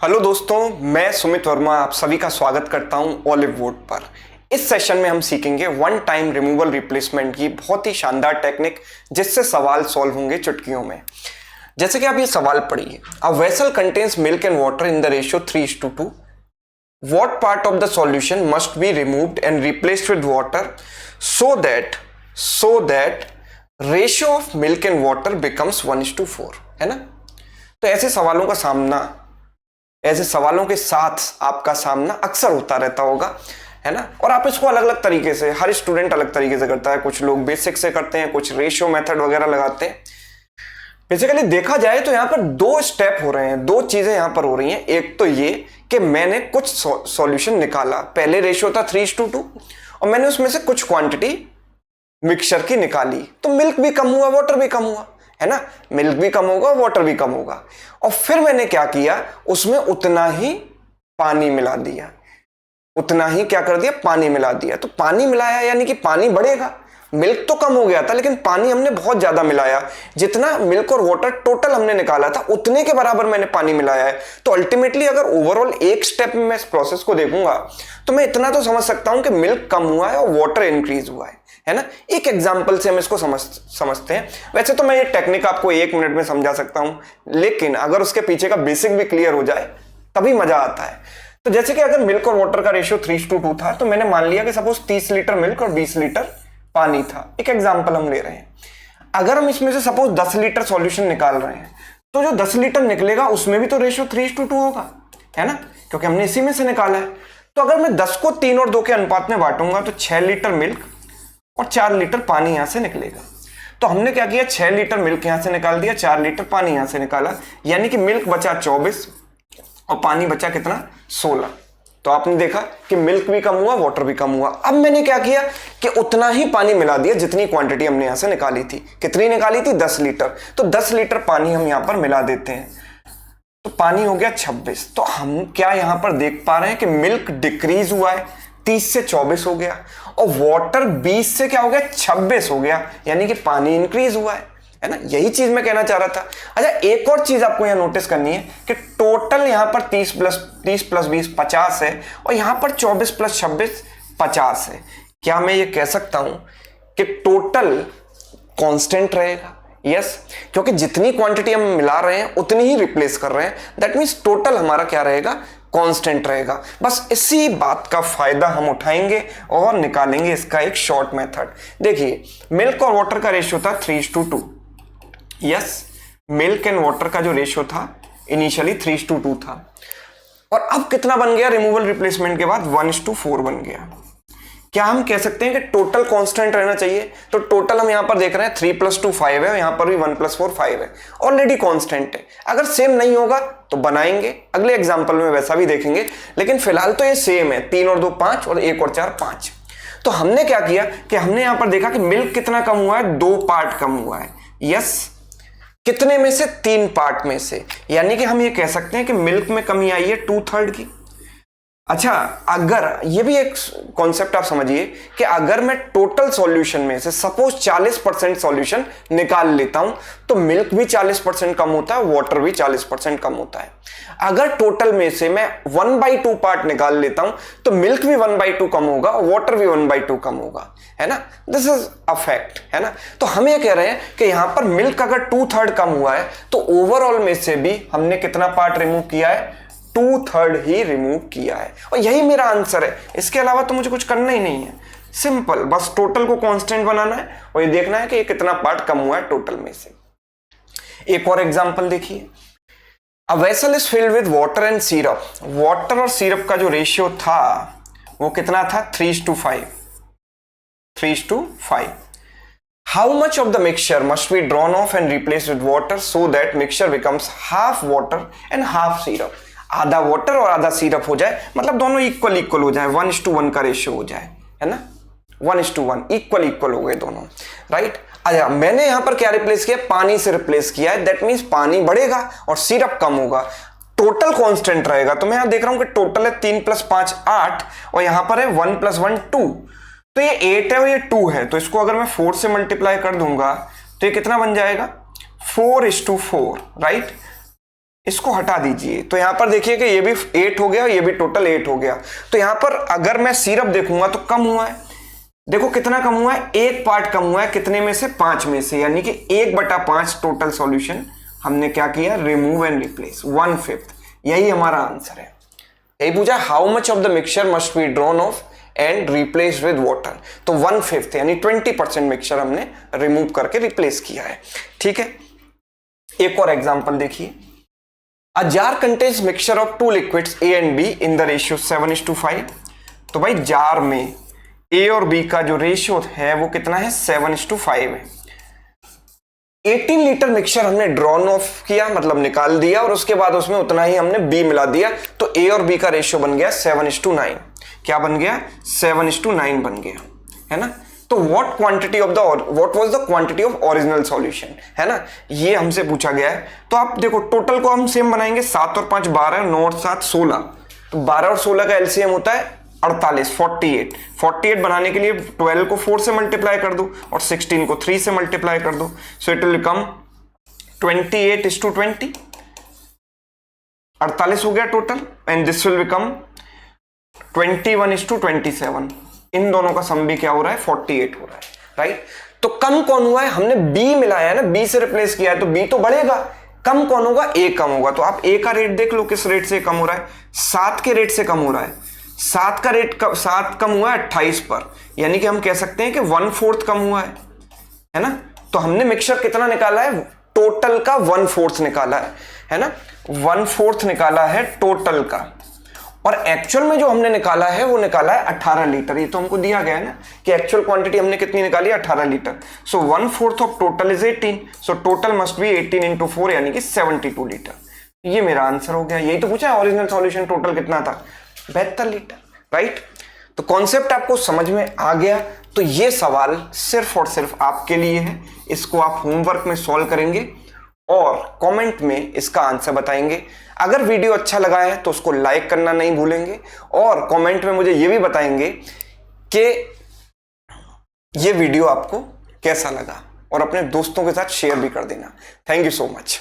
Hello दोस्तों, मैं सुमित वर्मा आप सभी का स्वागत करता हूं ओलिव वुड पर। इस सेशन में हम सीखेंगे वन टाइम रिमूवल रिप्लेसमेंट की बहुत ही शानदार टेक्निक, जिससे सवाल सॉल्व होंगे चुटकियों में। जैसे कि आप ये सवाल पढ़िए, a vessel contains milk and water in the ratio 3:2। What part of the solution must be removed and replaced with water so that ratio of milk and water becomes 1:4, है ना। तो ऐसे सवालों के साथ आपका सामना अक्सर होता रहता होगा, है ना। और आप इसको अलग अलग तरीके से, हर स्टूडेंट अलग तरीके से करता है। कुछ लोग बेसिक से करते हैं, कुछ रेशियो मेथड वगैरह लगाते हैं। बेसिकली देखा जाए तो यहाँ पर दो स्टेप हो रहे हैं, दो चीजें यहाँ पर हो रही हैं। एक तो ये कि मैंने कुछ सॉल्यूशन निकाला, पहले रेशियो था 3:2 और मैंने उसमें से कुछ क्वांटिटी मिक्सचर की निकाली, तो मिल्क भी कम हुआ, वाटर भी कम हुआ, है ना। मिल्क भी कम होगा, वाटर भी कम होगा। और फिर मैंने क्या किया, उसमें उतना ही पानी मिला दिया, उतना ही क्या कर दिया, पानी मिला दिया। तो पानी मिलाया यानी कि पानी बढ़ेगा। मिल्क तो कम हो गया था, लेकिन पानी हमने बहुत ज्यादा मिलाया। जितना मिल्क और वाटर टोटल हमने निकाला था, उतने के बराबर मैंने पानी मिलाया है। तो अल्टीमेटली अगर ओवरऑल एक स्टेप में मैं इस प्रोसेस को देखूंगा, तो मैं इतना तो समझ सकता हूं कि मिल्क कम हुआ है और वाटर इंक्रीज हुआ है ना। एक एग्जाम्पल से हम इसको समझते हैं। वैसे तो मैं ये टेक्निक आपको 1 मिनट में समझा सकता हूं, लेकिन अगर उसके पीछे का बेसिक भी क्लियर हो जाए तभी मजा आता है। तो जैसे कि अगर मिल्क और वाटर का रेशियो 3:2 था, तो मैंने मान लिया कि सपोज 30 लीटर मिल्क और 20 लीटर पानी था। एक एग्जाम्पल हम ले रहे हैं। अगर हम इसमें से सपोज 10 लीटर सॉल्यूशन निकाल रहे हैं, तो जो 10 लीटर निकलेगा उसमें भी तो रेशियो 3:2 होगा, है ना, क्योंकि हमने इसी में से निकाला है। तो अगर मैं 10 को 3 और 2 के अनुपात में बांटूंगा, तो 6 लीटर मिल्क और 4 लीटर पानी यहां से निकलेगा। तो हमने क्या किया, 6 लीटर मिल्क यहां से निकाल दिया, 4 लीटर पानी यहां से निकाला, यानी कि मिल्क बचा 24 और पानी बचा कितना, 16। तो आपने देखा कि मिल्क भी कम हुआ, वाटर भी कम हुआ। अब मैंने क्या किया कि उतना ही पानी मिला दिया जितनी क्वांटिटी हमने यहां से निकाली थी। कितनी निकाली थी, 10 लीटर। तो 10 लीटर पानी हम यहां पर मिला देते हैं, तो पानी हो गया 26। तो हम क्या यहां पर देख पा रहे हैं कि मिल्क डिक्रीज हुआ है, 30 से 24 हो गया, और वाटर 20 से क्या हो गया, 26 हो गया, यानी कि पानी इंक्रीज हुआ है ना। यही चीज मैं कहना चाह रहा था। अच्छा, एक और चीज आपको यहां नोटिस करनी है कि टोटल यहां पर 30 प्लस 20 50 है, और यहां पर 24 प्लस 26 50 है। क्या मैं ये कह सकता हूं कि टोटल कांस्टेंट रहेगा? यस, क्योंकि जितनी क्वांटिटी हम मिला रहे हैं उतनी ही रिप्लेस कर रहे हैं। दैट मीन्स टोटल हमारा क्या रहेगा, कांस्टेंट रहेगा। बस इसी बात का फायदा हम उठाएंगे और निकालेंगे इसका एक शॉर्ट मेथड। देखिए, मिल्क और वाटर का रेशियो था 3:2। यस, मिल्क एंड वाटर का जो रेशियो था इनिशियली 3:2 था, और अब कितना बन गया रिमूवल रिप्लेसमेंट के बाद, 1:4 बन गया। क्या हम कह सकते हैं कि टोटल कांस्टेंट रहना चाहिए? तो टोटल हम यहां पर देख रहे हैं 3 + 2 5 है, यहां पर भी 1 + 4 5 है, ऑलरेडी कांस्टेंट है। अगर सेम नहीं होगा तो बनाएंगे, अगले एग्जांपल में वैसा भी देखेंगे, लेकिन फिलहाल तो ये सेम है। 3 और 2 5 और 1 और 4 5। तो हमने क्या किया कि हमने यहां पर देखा कि मिल्क कितना कम हुआ है, 2 पार्ट कम हुआ है। यस, कितने में से, 3 पार्ट में से, यानी कि हम ये कह सकते हैं कि मिल्क में कमी आई है 2/3 की। अच्छा, अगर ये भी एक कॉन्सेप्ट आप समझिए कि अगर मैं टोटल सॉल्यूशन में से सपोज 40% सॉल्यूशन निकाल लेता हूं, तो मिल्क भी 40% कम होता है, वाटर भी 40% कम होता है। अगर टोटल में से मैं 1/2 पार्ट निकाल लेता हूं, तो मिल्क भी 1/2 कम होगा और वाटर भी 1/2 कम होगा, है ना। दिस इज अ फैक्ट, है ना। तो हम ये कह रहे हैं कि यहां पर मिल्क अगर 2/3 कम हुआ है, तो ओवरऑल में से भी हमने कितना पार्ट रिमूव किया है, 2/3 ही रिमूव किया है। और यही मेरा आंसर है, इसके अलावा तो मुझे कुछ करना ही नहीं है। सिंपल, बस टोटल को कांस्टेंट बनाना है और ये देखना है कि ये कितना पार्ट कम हुआ है टोटल में से। एक और एग्जांपल देखिए, a vessel is filled with water and syrup. Water और सिरप का जो रेशियो था वो कितना था, 3:5। 3:5। How much of the mixture must be drawn off and replaced with water so that mixture becomes half water and half syrup? आधा water और आधा सिरप हो जाए, मतलब दोनों इक्वल हो जाए, 1:1 का रेशियो हो जाए, है ना। 1:1 इक्वल हो गए दोनों, राइट। अच्छा, मैंने यहां पर क्या रिप्लेस किया, पानी से रिप्लेस किया है। दैट मीन्स पानी बढ़ेगा और सिरप कम होगा, टोटल कांस्टेंट रहेगा। तो मैं यहां देख रहा हूं कि टोटल है 3 + 5 8, और यहां पर है 1 + 1 2। तो ये 8 है और ये 2 है, तो इसको अगर मैं 4 से मल्टीप्लाई कर दूंगा तो ये कितना बन जाएगा, 4:4, राइट। इसको हटा दीजिए, तो यहां पर देखिए कि ये भी 8 हो गया और ये भी टोटल 8 हो गया। तो यहां पर अगर मैं सिरप देखूंगा तो कम हुआ है, देखो कितना कम हुआ है, एक पार्ट कम हुआ है, कितने में से, 5 में से, यानी कि 1/5 टोटल सॉल्यूशन हमने क्या किया, रिमूव एंड रिप्लेस, 1/5। यही हमारा आंसर है। यही पूछा, how much of the mixture must be drawn of and replace with water, तो 1/5 यानी 20% मिक्सचर हमने रिमूव करके रिप्लेस किया है। ठीक है, एक और एग्जांपल देखिए, a jar contains mixture of 2 liquids A and B in the ratio 7:5। तो भाई जार में A और B का जो रेशियो है वो कितना है, 7:5 है। 18 लीटर मिक्सचर हमने ड्रॉन ऑफ किया, मतलब निकाल दिया, और उसके बाद उसमें उतना ही हमने B मिला दिया, तो A और B का रेशियो बन गया 7:9। क्या बन गया, 7:9 बन गया, है ना। तो what was the quantity of original solution, है ना, ये हमसे पूछा गया है। तो आप देखो टोटल को हम सेम बनाएंगे, 7 और 5 12, 9 और 7 16, तो 12 और 16 का एलसीएम होता है 48, 48 बनाने के लिए 12 को 4 से मल्टीप्लाई कर दो और 16 को 3 से मल्टीप्लाई कर दो, सो इट विल बिकम 28:20, 48 हो गया total, and this will become 21:27। इन दोनों का सम भी क्या हो रहा है, 48 हो रहा है, राइट। तो कम कौन हुआ है, हमने B मिलाया है ना, B से रिप्लेस किया है, तो B तो बढ़ेगा, कम कौन होगा, A कम होगा। तो आप A का रेट देख लो, किस रेट से कम हो रहा है, 7 के रेट से कम हो रहा है। 7 का रेट 7 कम हुआ है 28 पर, यानी कि हम कह सकते हैं कि 1/4 कम हुआ है ना। तो हमने मिक्सचर कितना निकाला है, टोटल का 1/4 निकाला है ना, 1/4 निकाला है टोटल का, और एक्चुअल में जो हमने निकाला है वो निकाला है 18 लीटर। ये तो हमको दिया गया है ना कि एक्चुअल क्वांटिटी हमने कितनी निकाली है, 18 litre. So 1/4 of total is 18, so total must be 18 × 4 यानी कि 72 लीटर। ये मेरा आंसर हो गया। यही तो पूछा है, ओरिजिनल सॉल्यूशन टोटल कितना था, 72 लीटर, राइट। तो कॉन्सेप्ट आपको समझ में आ गया। तो ये सवाल सिर्फ और सिर्फ आपके लिए है, इसको आप होमवर्क में सॉल्व करेंगे और कमेंट में इसका आंसर बताएंगे। अगर वीडियो अच्छा लगा है तो उसको लाइक करना नहीं भूलेंगे, और कमेंट में मुझे ये भी बताएंगे कि ये वीडियो आपको कैसा लगा, और अपने दोस्तों के साथ शेयर भी कर देना। Thank you so much.